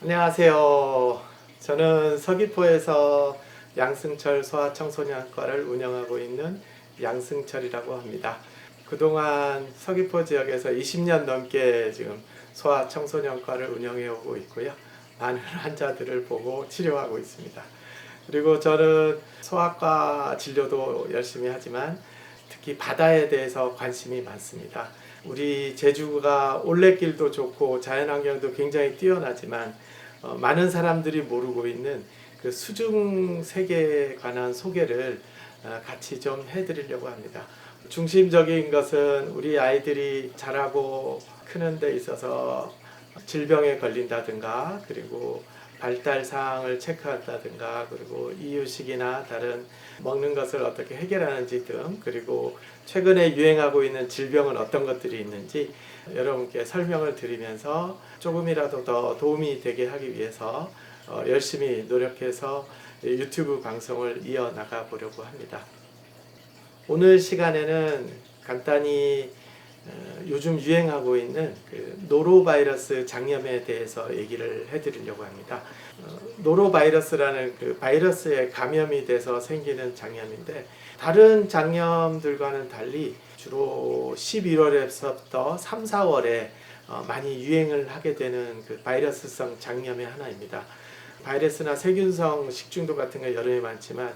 안녕하세요. 저는 서귀포에서 양승철 소아청소년과를 운영하고 있는 양승철이라고 합니다. 그동안 서귀포 지역에서 20년 넘게 지금 소아청소년과를 운영해 오고 있고요. 많은 환자들을 보고 치료하고 있습니다. 그리고 저는 소아과 진료도 열심히 하지만 특히 바다에 대해서 관심이 많습니다. 우리 제주가 올레길도 좋고 자연환경도 굉장히 뛰어나지만 많은 사람들이 모르고 있는 그 수중 세계에 관한 소개를 같이 좀 해드리려고 합니다. 중심적인 것은 우리 아이들이 자라고 크는 데 있어서 질병에 걸린다든가 그리고 발달 사항을 체크한다든가 그리고 이유식이나 다른 먹는 것을 어떻게 해결하는지 등 그리고 최근에 유행하고 있는 질병은 어떤 것들이 있는지 여러분께 설명을 드리면서 조금이라도 더 도움이 되게 하기 위해서 열심히 노력해서 유튜브 방송을 이어나가 보려고 합니다. 오늘 시간에는 간단히 요즘 유행하고 있는 그 노로바이러스 장염에 대해서 얘기를 해드리려고 합니다. 노로바이러스라는 그 바이러스에 감염이 돼서 생기는 장염인데 다른 장염들과는 달리 주로 11월에서부터 3, 4월에 많이 유행을 하게 되는 그 바이러스성 장염의 하나입니다. 바이러스나 세균성 식중독 같은 게 여름에 많지만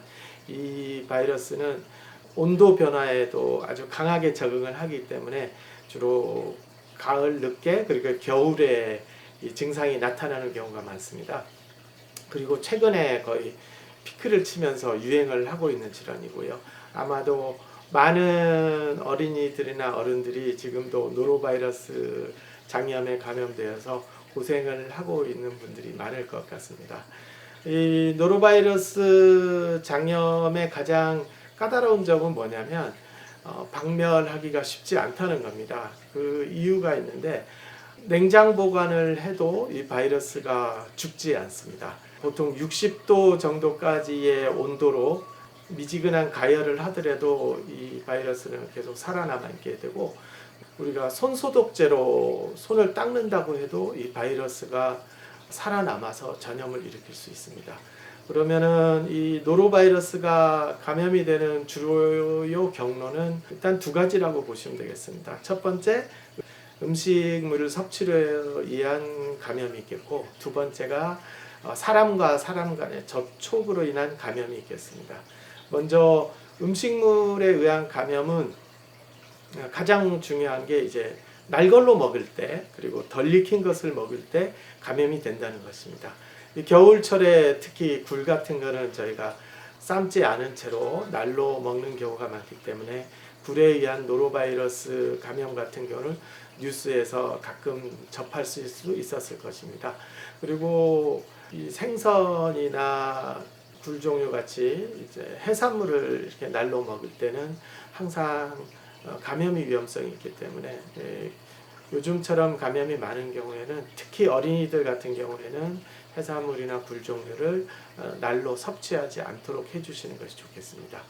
이 바이러스는 온도 변화에도 아주 강하게 적응을 하기 때문에 주로 가을 늦게 그리고 겨울에 이 증상이 나타나는 경우가 많습니다. 그리고 최근에 거의 피크를 치면서 유행을 하고 있는 질환이고요. 아마도 많은 어린이들이나 어른들이 지금도 노로바이러스 장염에 감염되어서 고생을 하고 있는 분들이 많을 것 같습니다. 이 노로바이러스 장염의 가장 까다로운 점은 뭐냐면 박멸하기가 쉽지 않다는 겁니다. 그 이유가 있는데 냉장 보관을 해도 이 바이러스가 죽지 않습니다. 보통 60도 정도까지의 온도로 미지근한 가열을 하더라도 이 바이러스는 계속 살아남아 있게 되고 우리가 손소독제로 손을 닦는다고 해도 이 바이러스가 살아남아서 전염을 일으킬 수 있습니다. 그러면은 이 노로바이러스가 감염이 되는 주요 경로는 일단 두 가지라고 보시면 되겠습니다. 첫 번째, 음식물을 섭취로 의한 감염이 있겠고 두 번째가 사람과 사람 간의 접촉으로 인한 감염이 있겠습니다. 먼저 음식물에 의한 감염은 가장 중요한 게 이제 날걸로 먹을 때 그리고 덜 익힌 것을 먹을 때 감염이 된다는 것입니다. 이 겨울철에 특히 굴 같은 거는 저희가 삶지 않은 채로 날로 먹는 경우가 많기 때문에 굴에 의한 노로바이러스 감염 같은 경우는 뉴스에서 가끔 접할 수 있었을 것입니다. 그리고 이 생선이나 굴 종류 같이 이제 해산물을 이렇게 날로 먹을 때는 항상 감염의 위험성이 있기 때문에 요즘처럼 감염이 많은 경우에는 특히 어린이들 같은 경우에는 해산물이나 굴 종류를 날로 섭취하지 않도록 해주시는 것이 좋겠습니다.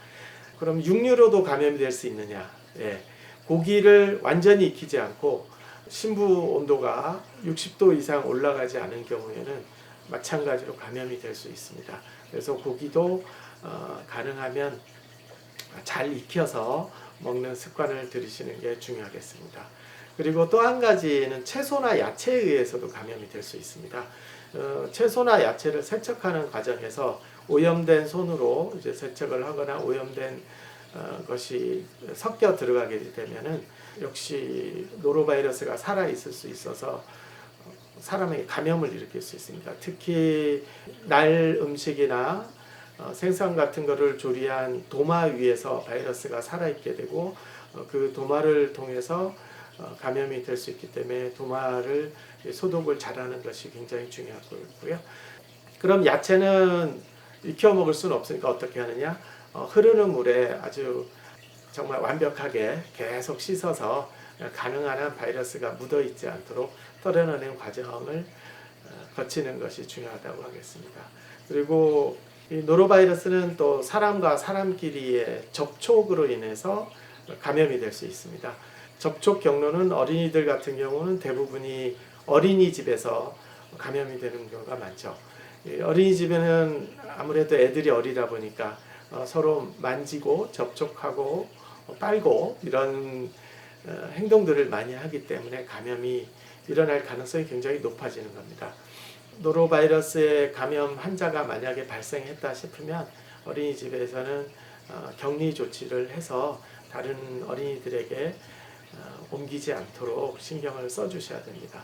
그럼 육류로도 감염이 될 수 있느냐? 예, 고기를 완전히 익히지 않고 심부 온도가 60도 이상 올라가지 않은 경우에는 마찬가지로 감염이 될 수 있습니다. 그래서 고기도 가능하면 잘 익혀서 먹는 습관을 들이시는 게 중요하겠습니다. 그리고 또 한 가지는 채소나 야채에 의해서도 감염이 될 수 있습니다. 채소나 야채를 세척하는 과정에서 오염된 손으로 이제 세척을 하거나 오염된 것이 섞여 들어가게 되면은 역시 노로바이러스가 살아 있을 수 있어서 사람에게 감염을 일으킬 수 있습니다. 특히 날 음식이나 생선 같은 것을 조리한 도마 위에서 바이러스가 살아있게 되고 그 도마를 통해서 감염이 될 수 있기 때문에 도마를 소독을 잘하는 것이 굉장히 중요하고요. 그럼 야채는 익혀 먹을 수는 없으니까 어떻게 하느냐? 흐르는 물에 아주 정말 완벽하게 계속 씻어서 가능한 한 바이러스가 묻어 있지 않도록 털어내는 과정을 거치는 것이 중요하다고 하겠습니다. 그리고 이 노로바이러스는 또 사람과 사람끼리의 접촉으로 인해서 감염이 될 수 있습니다. 접촉 경로는 어린이들 같은 경우는 대부분이 어린이집에서 감염이 되는 경우가 많죠. 이 어린이집에는 아무래도 애들이 어리다 보니까 서로 만지고 접촉하고 빨고 이런 행동들을 많이 하기 때문에 감염이 일어날 가능성이 굉장히 높아지는 겁니다. 노로바이러스의 감염 환자가 만약에 발생했다 싶으면 어린이집에서는 격리 조치를 해서 다른 어린이들에게 옮기지 않도록 신경을 써주셔야 됩니다.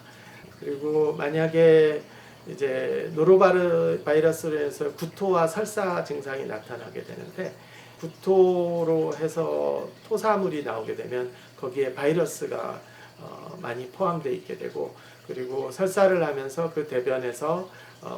그리고 만약에 이제 노로바이러스로 해서 구토와 설사 증상이 나타나게 되는데, 구토로 해서 토사물이 나오게 되면 거기에 바이러스가 많이 포함되어 있게 되고, 그리고 설사를 하면서 그 대변에서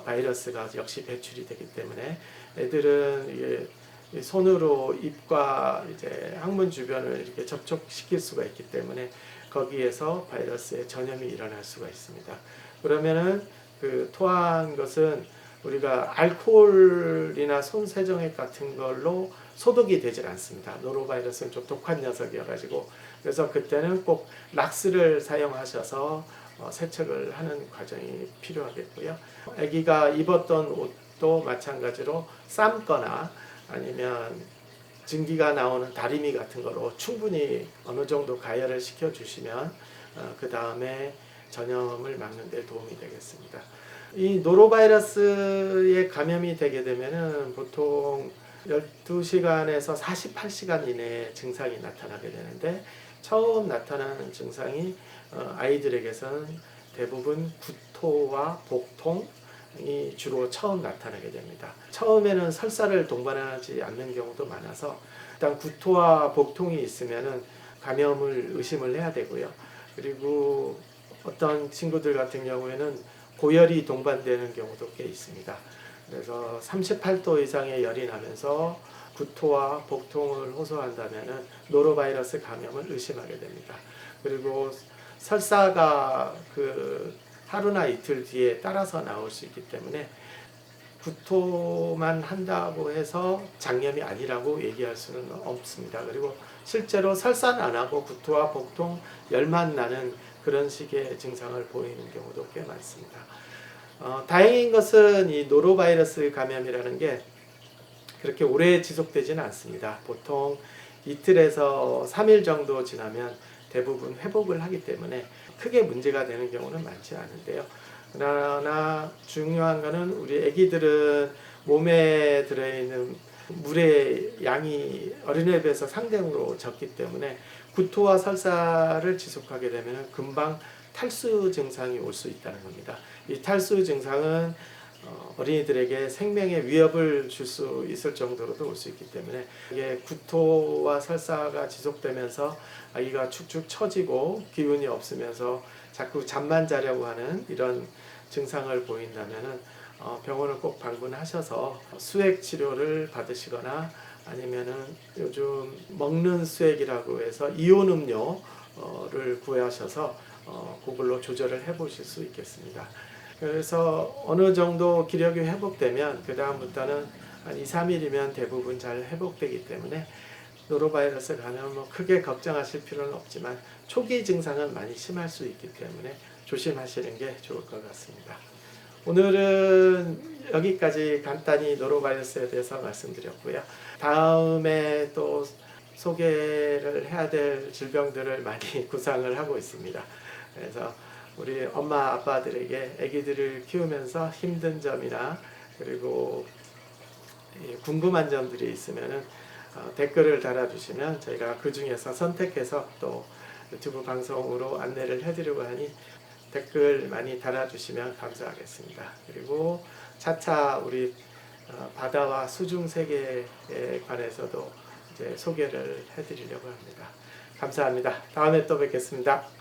바이러스가 역시 배출이 되기 때문에 애들은 이게 손으로 입과 이제 항문 주변을 이렇게 접촉시킬 수가 있기 때문에 거기에서 바이러스의 전염이 일어날 수가 있습니다. 그러면은 그 토한 것은 우리가 알코올이나 손세정액 같은 걸로 소독이 되질 않습니다. 노로바이러스는 좀 독한 녀석이어가지고, 그래서 그때는 꼭 락스를 사용하셔서 세척을 하는 과정이 필요하겠고요. 아기가 입었던 옷도 마찬가지로 삶거나 아니면 증기가 나오는 다리미 같은 거로 충분히 어느 정도 가열을 시켜주시면 그 다음에 전염을 막는 데 도움이 되겠습니다. 이 노로바이러스에 감염이 되게 되면은 보통 12시간에서 48시간 이내에 증상이 나타나게 되는데, 처음 나타나는 증상이 아이들에게서는 대부분 구토와 복통이 주로 처음 나타나게 됩니다. 처음에는 설사를 동반하지 않는 경우도 많아서 일단 구토와 복통이 있으면은 감염을 의심을 해야 되고요. 그리고 어떤 친구들 같은 경우에는 고열이 동반되는 경우도 꽤 있습니다. 그래서 38도 이상의 열이 나면서 구토와 복통을 호소한다면 노로바이러스 감염을 의심하게 됩니다. 그리고 설사가 그 하루나 이틀 뒤에 따라서 나올 수 있기 때문에 구토만 한다고 해서 장염이 아니라고 얘기할 수는 없습니다. 그리고 실제로 설사는 안 하고 구토와 복통, 열만 나는 그런 식의 증상을 보이는 경우도 꽤 많습니다. 다행인 것은 이 노로바이러스 감염이라는 게 그렇게 오래 지속되지는 않습니다. 보통 이틀에서 3일 정도 지나면 대부분 회복을 하기 때문에 크게 문제가 되는 경우는 많지 않은데요. 그러나 중요한 것은 우리 아기들은 몸에 들어있는 물의 양이 어린애에 비해서 상대적으로 적기 때문에 구토와 설사를 지속하게 되면 금방 탈수 증상이 올 수 있다는 겁니다. 이 탈수 증상은 어린이들에게 생명에 위협을 줄 수 있을 정도로도 올 수 있기 때문에, 이게 구토와 설사가 지속되면서 아기가 축축 처지고 기운이 없으면서 자꾸 잠만 자려고 하는 이런 증상을 보인다면은 병원을 꼭 방문하셔서 수액 치료를 받으시거나 아니면은 요즘 먹는 수액이라고 해서 이온 음료를 구하셔서 그걸로 조절을 해 보실 수 있겠습니다. 그래서 어느 정도 기력이 회복되면 그 다음부터는 한 2, 3일이면 대부분 잘 회복되기 때문에 노로바이러스 감염 크게 걱정하실 필요는 없지만 초기 증상은 많이 심할 수 있기 때문에 조심하시는 게 좋을 것 같습니다. 오늘은 여기까지 간단히 노로바이러스에 대해서 말씀드렸고요. 다음에 또 소개를 해야 될 질병들을 많이 구상을 하고 있습니다. 그래서 우리 엄마 아빠들에게 아기들을 키우면서 힘든 점이나 그리고 궁금한 점들이 있으면 댓글을 달아주시면 저희가 그 중에서 선택해서 또 유튜브 방송으로 안내를 해드리려고 하니 댓글 많이 달아주시면 감사하겠습니다. 그리고 차차 우리 바다와 수중 세계에 관해서도 이제 소개를 해드리려고 합니다. 감사합니다. 다음에 또 뵙겠습니다.